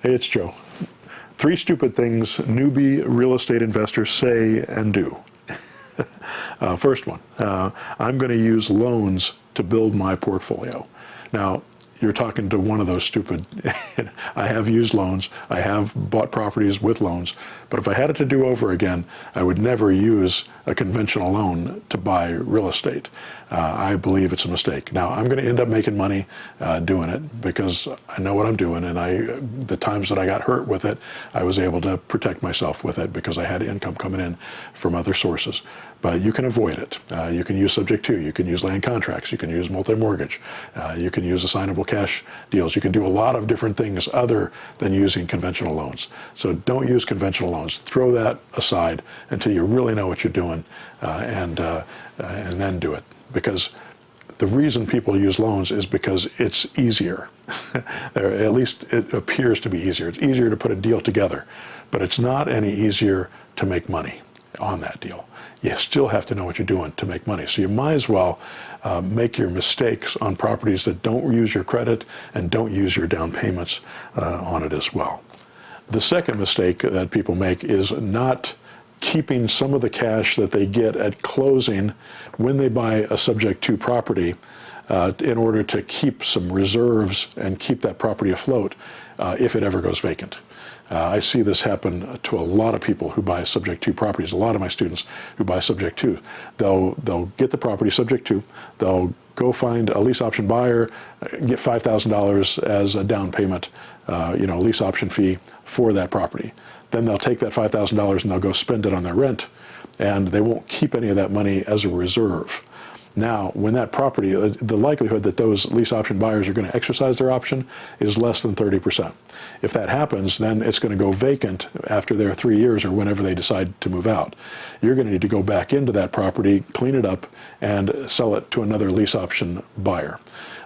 Hey, it's Joe. 3 stupid things newbie real estate investors say and do. First one, I'm going to use loans to build my portfolio. Now, you're talking to one of those stupid, I have used loans, I have bought properties with loans, but if I had it to do over again, I would never use a conventional loan to buy real estate. I believe it's a mistake. Now, I'm going to end up making money doing it because I know what I'm doing, and the times that I got hurt with it, I was able to protect myself with it because I had income coming in from other sources. But you can avoid it. You can use subject to, you can use land contracts, you can use multi-mortgage, you can use assignable cash deals. You can do a lot of different things other than using conventional loans. So don't use conventional loans. Throw that aside until you really know what you're doing, and then do it. Because the reason people use loans is because it's easier. At least it appears to be easier. It's easier to put a deal together, but it's not any easier to make money on that deal. You still have to know what you're doing to make money. So you might as well make your mistakes on properties that don't use your credit and don't use your down payments on it as well. The second mistake that people make is not keeping some of the cash that they get at closing when they buy a subject to property in order to keep some reserves and keep that property afloat if it ever goes vacant. I see this happen to a lot of people who buy subject to properties. A lot of my students who buy subject to, they'll get the property subject to, they'll go find a lease option buyer, get $5,000 as a down payment, lease option fee for that property. Then they'll take that $5,000 and they'll go spend it on their rent, and they won't keep any of that money as a reserve. Now, when that property, the likelihood that those lease option buyers are going to exercise their option is less than 30%. If that happens, then it's going to go vacant after their 3 years or whenever they decide to move out. You're going to need to go back into that property, clean it up, and sell it to another lease option buyer.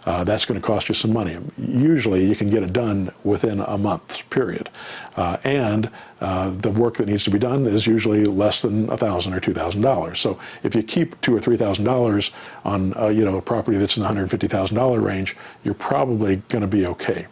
That's going to cost you some money. Usually you can get it done within a month period. And the work that needs to be done is usually less than $1,000 or $2,000. So if you keep $2,000 or $3,000 on a property that's in the $150,000 range, you're probably going to be okay.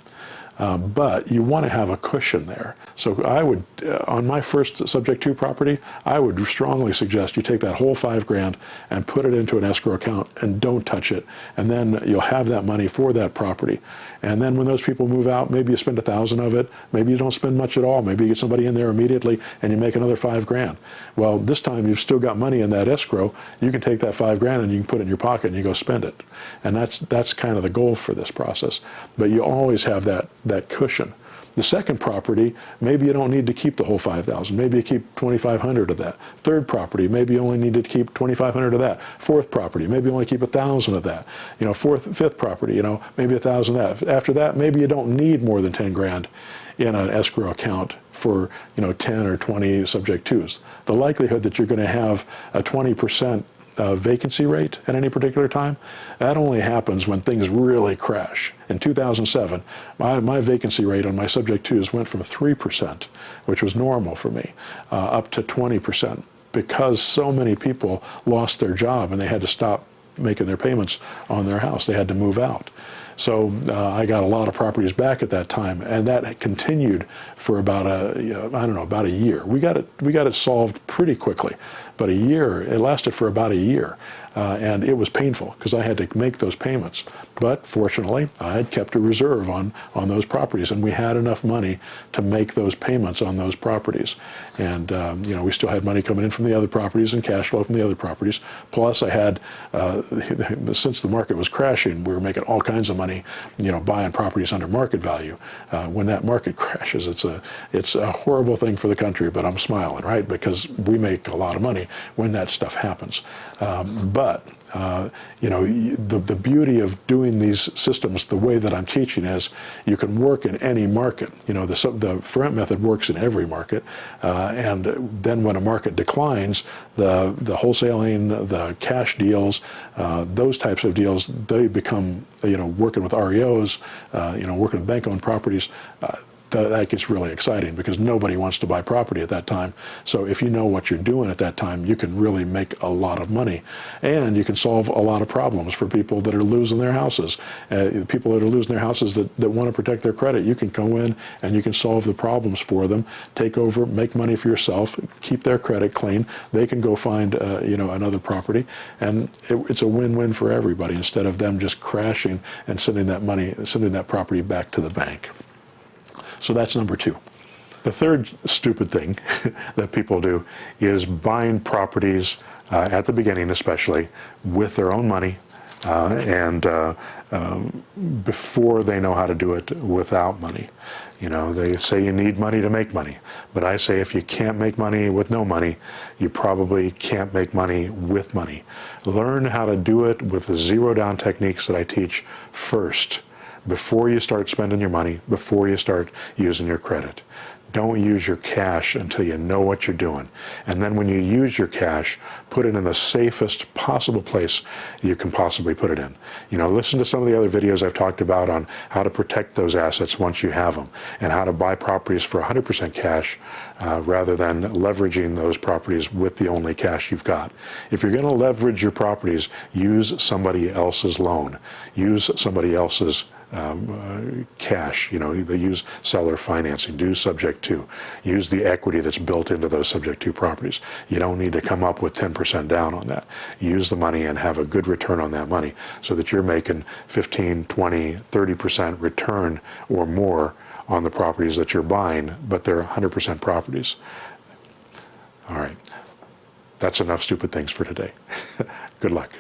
But you want to have a cushion there. So I would, on my first subject to property, I would strongly suggest you take that whole $5,000 and put it into an escrow account and don't touch it. And then you'll have that money for that property. And then when those people move out, maybe you spend $1,000 of it, maybe you don't spend much at all, maybe you get somebody in there immediately and you make another $5,000. Well, this time you've still got money in that escrow. You can take that $5,000 and you can put it in your pocket and you go spend it. And that's kind of the goal for this process. But you always have that cushion. The second property, maybe you don't need to keep the whole $5,000. Maybe you keep $2,500 of that. Third property, maybe you only need to keep $2,500 of that. Fourth property, maybe you only keep $1,000 of that. Fifth property, maybe $1,000 of that. After that, maybe you don't need more than $10,000 in an escrow account for 10 or 20 subject twos. The likelihood that you're going to have a 20% vacancy rate at any particular time, that only happens when things really crash. In 2007, my vacancy rate on my subject twos went from 3%, which was normal for me, up to 20%, because so many people lost their job and they had to stop making their payments on their house. They had to move out. So I got a lot of properties back at that time, and that continued for about about a year. We got it solved pretty quickly, but it lasted for about a year, and it was painful because I had to make those payments. But fortunately, I had kept a reserve on those properties, and we had enough money to make those payments on those properties. And we still had money coming in from the other properties and cash flow from the other properties. Plus, I had since the market was crashing, we were making all kinds of money, buying properties under market value. When that market crashes, it's a horrible thing for the country, but I'm smiling, right? Because we make a lot of money when that stuff happens. The beauty of doing these systems the way that I'm teaching is you can work in any market. The Ferrant method works in every market, and then when a market declines, the wholesaling, the cash deals, those types of deals, they become, working with REOs, working with bank-owned properties, that gets really exciting because nobody wants to buy property at that time. So if you know what you're doing at that time, you can really make a lot of money, and you can solve a lot of problems for people that are losing their houses. People that are losing their houses that want to protect their credit, you can go in and you can solve the problems for them, take over, make money for yourself, keep their credit clean. They can go find another property, and it's a win-win for everybody instead of them just crashing and sending that property back to the bank. So that's number two. The third stupid thing that people do is buying properties at the beginning, especially with their own money, before they know how to do it without money. They say you need money to make money, but I say if you can't make money with no money, you probably can't make money with money. Learn how to do it with the zero down techniques that I teach first, before you start spending your money, before you start using your credit. Don't use your cash until you know what you're doing. And then when you use your cash, put it in the safest possible place you can possibly put it in. Listen to some of the other videos I've talked about on how to protect those assets once you have them, and how to buy properties for 100% cash rather than leveraging those properties with the only cash you've got. If you're going to leverage your properties, use somebody else's loan. Use somebody else's cash. They use seller financing. Do subject to. Use the equity that's built into those subject to properties. You don't need to come up with 10% down on that. Use the money and have a good return on that money so that you're making 15, 20, 30% return or more on the properties that you're buying, but they're 100% properties. All right. That's enough stupid things for today. Good luck.